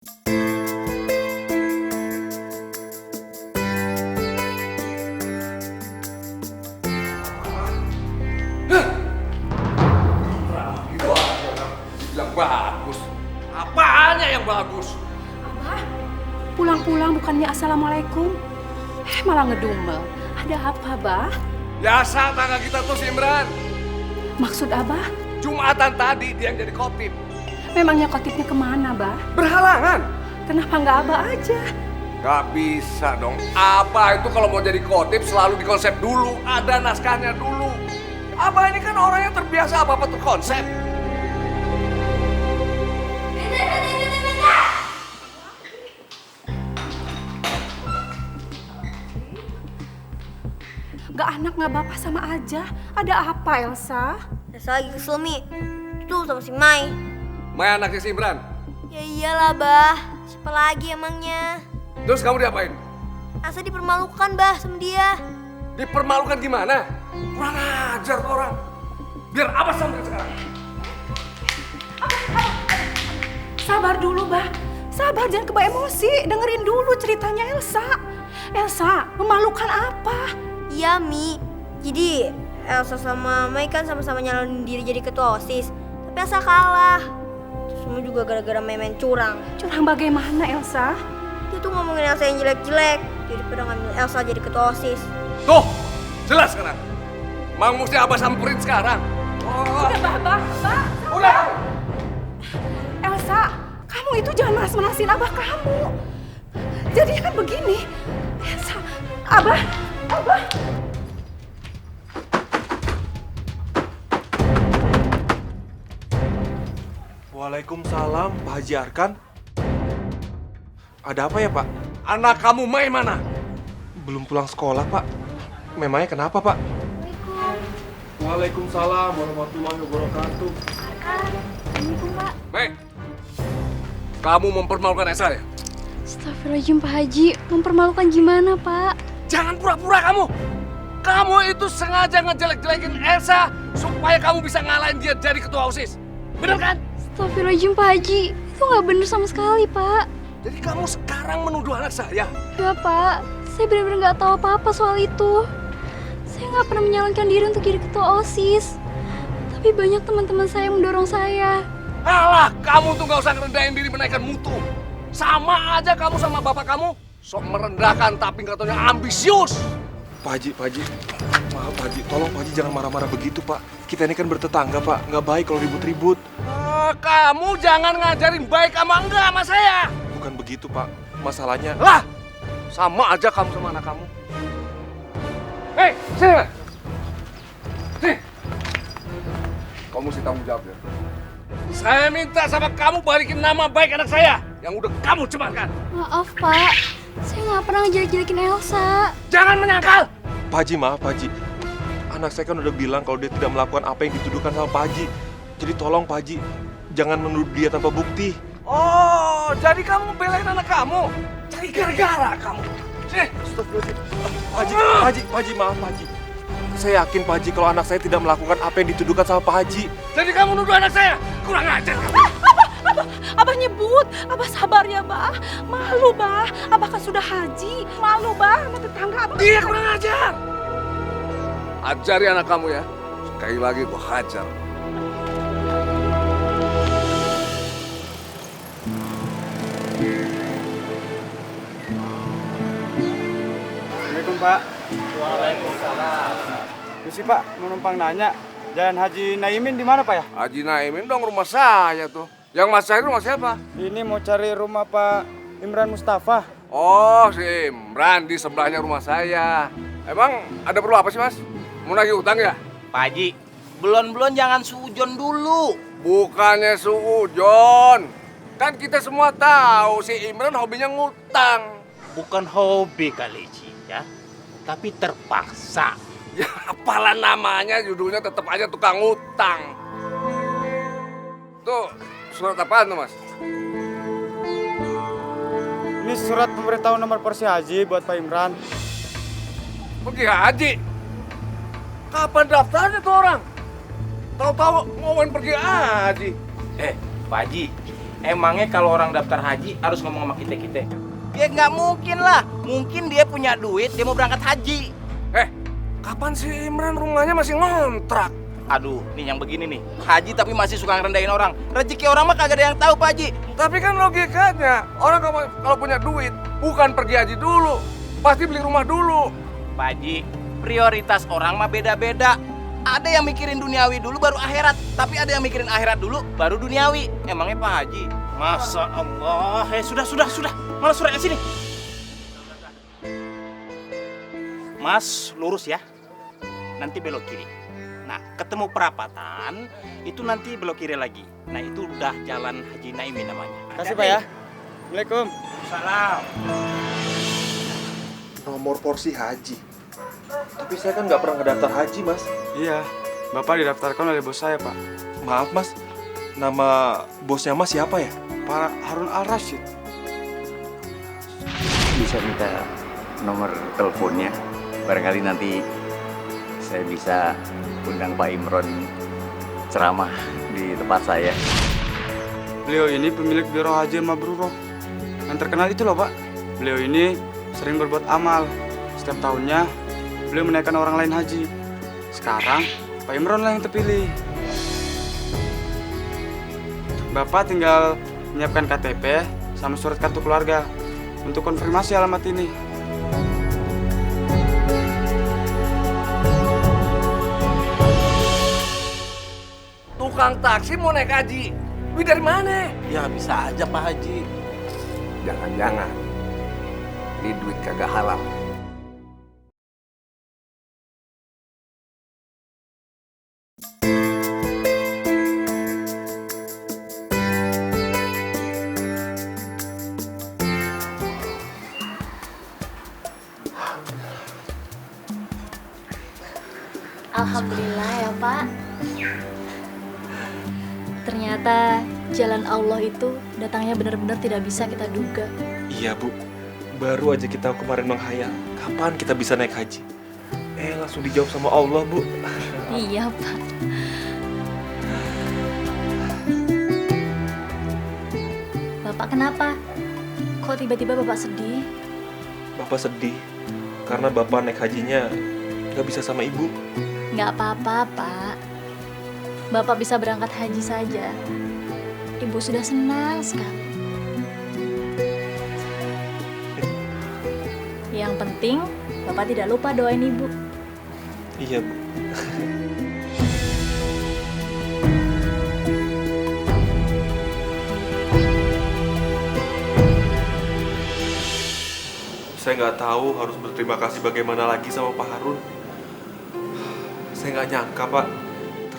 Bilang bagus. Apaannya yang bagus? Abah, pulang-pulang bukannya assalamualaikum. Malah ngedumel. Ada apa, Bah? Biasa tangga kita tuh si Imran. Maksud Abah? Jumatan tadi dia yang jadi khotib. Memangnya khotibnya kemana, Bah? Berhalangan. Kenapa nggak Abah aja? Gak bisa dong. Abah itu kalau mau jadi khotib selalu dikonsep dulu. Ada naskahnya dulu. Abah ini kan orang yang terbiasa apa-apa terkonsep. Nggak anak nggak bapak sama aja. Ada apa, Elsa? Elsa lagi kesel, Mi. Itu sama si Mai. Mai anaknya si Imran. Ya iyalah, Bah. Siapa lagi emangnya? Terus kamu diapain? Elsa dipermalukan, Bah, sama dia. Dipermalukan gimana? Kurang ajar tuh orang. Biar Abah sampai sekarang. Sabar dulu, Bah. Sabar, jangan kebawa emosi. Dengerin dulu ceritanya Elsa. Elsa, memalukan apa? Iya, Mi. Jadi, Elsa sama Mai kan sama-sama nyalonin diri jadi ketua OSIS. Tapi Elsa kalah. Itu semua juga gara-gara main curang. Curang bagaimana, Elsa? Dia tuh ngomongin Elsa yang jelek-jelek. Jadi pada ngambil Elsa jadi ketua OSIS. Tuh, jelas sekarang. Mang mesti Abah samperin sekarang. Oh. Udah, Bah. Udah. Elsa, kamu itu jangan manas-manasin Abah kamu. Jadinya kan begini. Elsa, Abah. Waalaikumsalam, Pak Haji Arkan. Ada apa ya, Pak? Anak kamu Mai mana? Belum pulang sekolah, Pak. Memangnya kenapa, Pak? Waalaikumsalam warahmatullahi wabarakatuh. Assalamualaikum, Pak. Mai, kamu mempermalukan Esa ya? Astagfirullahaladzim, Pak Haji. Mempermalukan gimana, Pak? Jangan pura-pura kamu. Kamu itu sengaja ngejelek-jelekin Elsa supaya kamu bisa ngalahin dia jadi ketua OSIS. Bener kan? Astagfirullahaladzim, Pak Haji. Itu nggak bener sama sekali, Pak. Jadi kamu sekarang menuduh anak saya? Enggak, Pak. Saya benar-benar nggak tahu apa-apa soal itu. Saya nggak pernah menyalonkan diri untuk jadi ketua OSIS. Tapi banyak teman-teman saya yang mendorong saya. Alah, kamu tuh gak usah ngerendahin diri menaikkan mutu. Sama aja kamu sama bapak kamu. Sok merendahkan tapi gak taunya ambisius. Pak Haji. Maaf, Pak Haji. Tolong, Pak Haji, jangan marah-marah begitu, Pak. Kita ini kan bertetangga, Pak. Nggak baik kalau ribut-ribut. Kamu jangan ngajarin baik sama enggak sama saya. Bukan begitu, Pak. Masalahnya... Lah, sama aja kamu sama anak kamu. Hei, sini. Sini. Kamu mesti tanggung jawab ya. Saya minta sama kamu balikin nama baik anak saya yang udah kamu cemarkan. Maaf, Pak. Saya nggak pernah ngejelek-jelekin Elsa. Jangan menyangkal. Pak Haji, maaf, Pak Haji. Anak saya kan udah bilang kalau dia tidak melakukan apa yang dituduhkan sama Pak Haji. Jadi tolong, Pak Haji, jangan menuduh dia tanpa bukti. Oh, jadi kamu belain anak kamu? Cari gara-gara kamu. Sini. Pak Haji, maaf, Pak Haji. Saya yakin, Pak Haji, kalau anak saya tidak melakukan apa yang dituduhkan sama Pak Haji. Jadi kamu nuduh anak saya? Kurang ajar kamu. Abah nyebut. Abah sabar ya, Bah. Malu, Bah. Abah kan sudah haji. Malu, Bah, sama tetangga Abah. Dia kurang ajar. Ajari anak kamu ya. Sekali lagi gua hajar. Assalamualaikum, Pak. Waalaikumsalam. Misi, Pak, mau numpang nanya, Jalan Haji Naimin di mana, Pak ya? Haji Naimin dong rumah saya tuh. Yang mas cari rumah siapa? Ini mau cari rumah Pak Imran Mustafa. Oh, si Imran di sebelahnya rumah saya. Emang ada perlu apa sih, Mas? Mau nagih utang ya? Pak Haji, belon-belon jangan sujon dulu. Bukannya suujon. Kan kita semua tahu si Imran hobinya ngutang. Bukan hobi kali, Ci, ya. Tapi terpaksa. Ya apalah namanya, judulnya tetap aja tukang ngutang. Tuh, surat apaan tuh, Mas? Ini surat pemberitahuan nomor porsi haji buat Pak Imran. Pergi haji. Kapan daftarnya tuh orang? Tahu-tahu ngomongin pergi haji. Pak Haji, Emangnya kalau orang daftar haji harus ngomong sama kita-kita? Ya nggak mungkin lah. Mungkin dia punya duit, dia mau berangkat haji. Kapan sih Imran rumahnya masih ngontrak? Aduh, nih yang begini nih. Haji tapi masih suka ngerendahin orang. Rezeki orang mah kagak ada yang tahu, Pak Haji. Tapi kan logikanya, orang kalau punya duit, bukan pergi haji dulu, pasti beli rumah dulu. Pak Haji, prioritas orang mah beda-beda. Ada yang mikirin duniawi dulu baru akhirat, tapi ada yang mikirin akhirat dulu baru duniawi. Emangnya Pak Haji? Masa Allah, sudah. Malah surat sini. Mas, lurus ya. Nanti belok kiri. Nah, ketemu perapatan, itu nanti belok kiri lagi. Nah, itu udah jalan Haji Naimi namanya. Kasih Pak ya. Assalamualaikum. Salam. Nomor porsi haji. Tapi saya kan nggak pernah ngedaftar haji, Mas. Iya, Bapak didaftarkan oleh bos saya, Pak. Maaf, Mas. Nama bosnya Mas siapa ya? Pak Harun Al-Rashid. Bisa minta nomor teleponnya, barangkali nanti saya bisa undang Pak Imron ceramah di tempat saya. Beliau ini pemilik Biro Haji Mabrurah. Yang terkenal itu loh, Pak. Beliau ini sering berbuat amal. Setiap tahunnya beliau menaikkan orang lain haji. Sekarang Pak Imron lah yang terpilih. Bapak tinggal menyiapkan KTP sama surat kartu keluarga untuk konfirmasi alamat ini. Tukang taksi mau naik haji. Duit dari mana? Ya bisa aja Pak Haji. Jangan-jangan ini duit kagak halal. Alhamdulillah ya Pak. Ternyata jalan Allah itu datangnya benar-benar tidak bisa kita duga. Iya, Bu. Baru aja kita kemarin menghayal, kapan kita bisa naik haji. Langsung dijawab sama Allah, Bu. Iya Pak. Bapak kenapa? Kok tiba-tiba Bapak sedih? Bapak sedih karena Bapak naik hajinya nggak bisa sama Ibu. Nggak apa-apa Pak. Bapak bisa berangkat haji saja. Ibu sudah senang sekali. Yang penting Bapak tidak lupa doain Ibu. Iya, Bu. Saya nggak tahu harus berterima kasih bagaimana lagi sama Pak Harun. Saya nggak nyangka, Pak.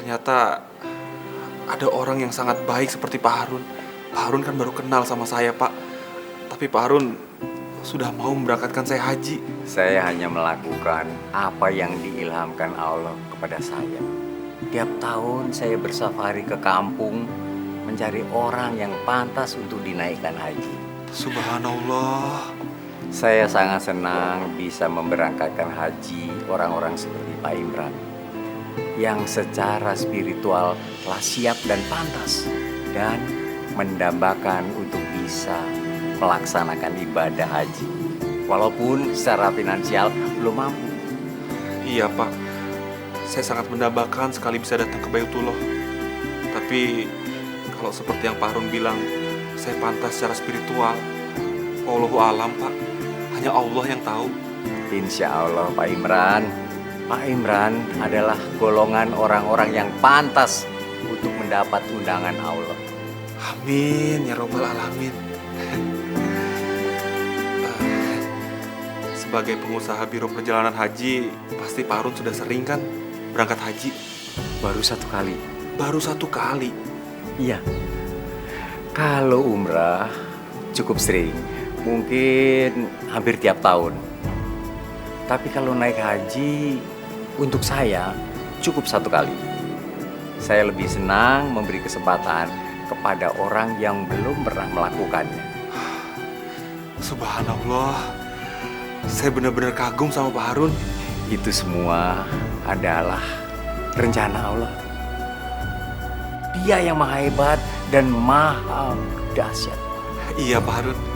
Ternyata ada orang yang sangat baik seperti Pak Harun. Pak Harun kan baru kenal sama saya, Pak. Tapi Pak Harun sudah mau memberangkatkan saya haji. Saya hanya melakukan apa yang diilhamkan Allah kepada saya. Tiap tahun saya bersafari ke kampung mencari orang yang pantas untuk dinaikkan haji. Subhanallah. Saya sangat senang bisa memberangkatkan haji orang-orang seperti Pak Imran yang secara spiritual telah siap dan pantas dan mendambakan untuk bisa melaksanakan ibadah haji walaupun secara finansial belum mampu. Iya, Pak. Saya sangat mendambakan sekali bisa datang ke Baitullah. Tapi kalau seperti yang Pak Harun bilang, saya pantas secara spiritual. Wallahu alam, Pak. Hanya Allah yang tahu. Insya Allah Pak Imran. Pak Imran adalah golongan orang-orang yang pantas untuk mendapat undangan Allah. Amin ya robbal alamin. Sebagai pengusaha biro perjalanan haji, pasti Pak Harun sudah sering kan berangkat haji? Baru satu kali. Baru satu kali? Iya. Kalau umrah cukup sering. Mungkin hampir tiap tahun. Tapi kalau naik haji, untuk saya cukup satu kali. Saya lebih senang memberi kesempatan kepada orang yang belum pernah melakukannya. Subhanallah. Saya benar-benar kagum sama Pak Harun. Itu semua adalah rencana Allah. Dia yang maha hebat dan maha dahsyat. Iya Pak Harun.